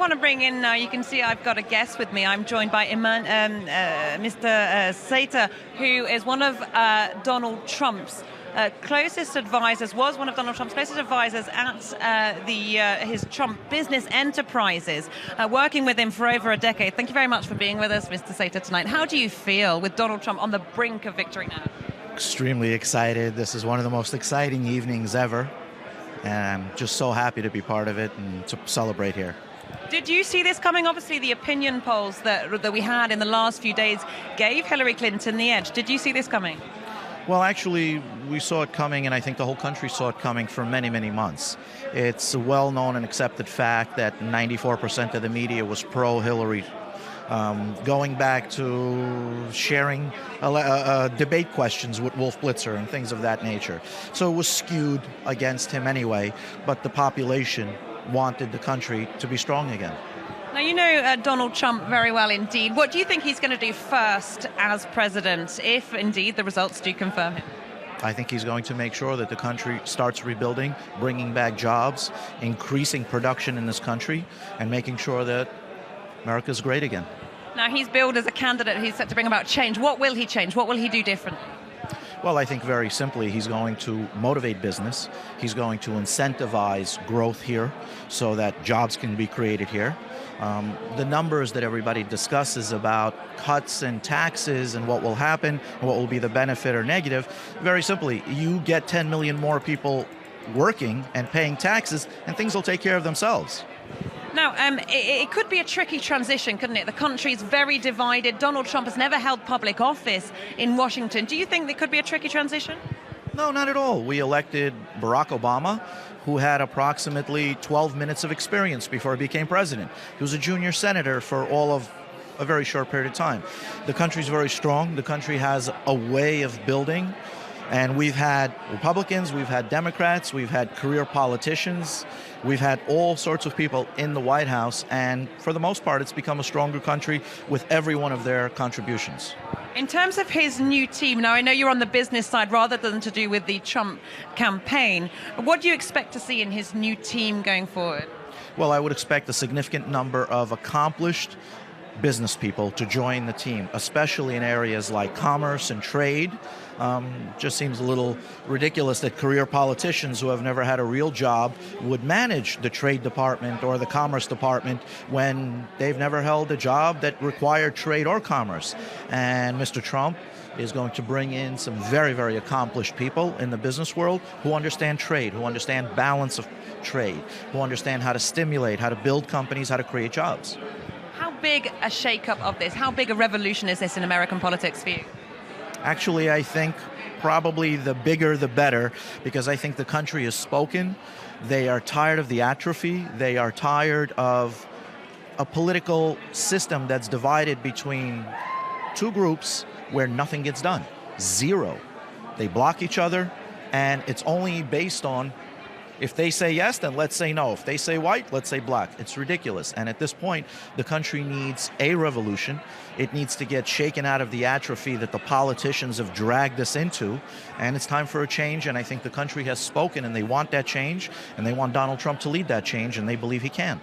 want to bring in now, you can see I've got a guest with me. I'm joined by Mr. Sater, who is one of Donald Trump's closest advisors, was one of Donald Trump's closest advisors at his Trump Business Enterprises, working with him for over a decade. Thank you very much for being with us, Mr. Sater, tonight. How do you feel with Donald Trump on the brink of victory now? Extremely excited. This is one of the most exciting evenings ever, and I'm just so happy to be part of it and to celebrate here. Did you see this coming? Obviously, the opinion polls that we had in the last few days gave Hillary Clinton the edge. Did you see this coming? Well, actually, we saw it coming, and I think the whole country saw it coming for many, many months. It's a well-known and accepted fact that 94% of the media was pro-Hillary, going back to sharing debate questions with Wolf Blitzer and things of that nature. So it was skewed against him anyway, but the population wanted the country to be strong again. Now, you know Donald Trump very well indeed. What do you think he's going to do first as president, if indeed the results do confirm him? I think he's going to make sure that the country starts rebuilding, bringing back jobs, increasing production in this country, and making sure that America's great again. Now, he's billed as a candidate who's set to bring about change. What will he change? What will he do differently? Well, I think very simply, he's going to motivate business. He's going to incentivize growth here so that jobs can be created here. The numbers that everybody discusses about cuts and taxes and what will happen and what will be the benefit or negative, very simply, you get 10 million more people working and paying taxes, and things will take care of themselves. Now, it could be a tricky transition, couldn't it? The country's very divided. Donald Trump has never held public office in Washington. Do you think there could be a tricky transition? No, not at all. We elected Barack Obama, who had approximately 12 minutes of experience before he became president. He was a junior senator for all of a very short period of time. The country's very strong. The country has a way of building. And we've had Republicans, we've had Democrats, we've had career politicians, we've had all sorts of people in the White House, and for the most part, it's become a stronger country with every one of their contributions. In terms of his new team, now I know you're on the business side rather than to do with the Trump campaign. What do you expect to see in his new team going forward? Well, I would expect a significant number of accomplished business people to join the team, especially in areas like commerce and trade. Just seems a little ridiculous that career politicians who have never had a real job would manage the Trade Department or the Commerce Department when they've never held a job that required trade or commerce. And Mr. Trump is going to bring in some very, very accomplished people in the business world who understand trade, who understand balance of trade, who understand how to stimulate, how to build companies, how to create jobs. How big a shake-up of this, how big a revolution is this in American politics for you? Actually, I think probably the bigger the better, because I think the country has spoken. They are tired of the atrophy. They are tired of a political system that's divided between two groups where nothing gets done. Zero. They block each other, and it's only based on if they say yes, then let's say no. If they say white, let's say black. It's ridiculous. And at this point, the country needs a revolution. It needs to get shaken out of the atrophy that the politicians have dragged us into. And it's time for a change. And I think the country has spoken, and they want that change. And they want Donald Trump to lead that change, and they believe he can.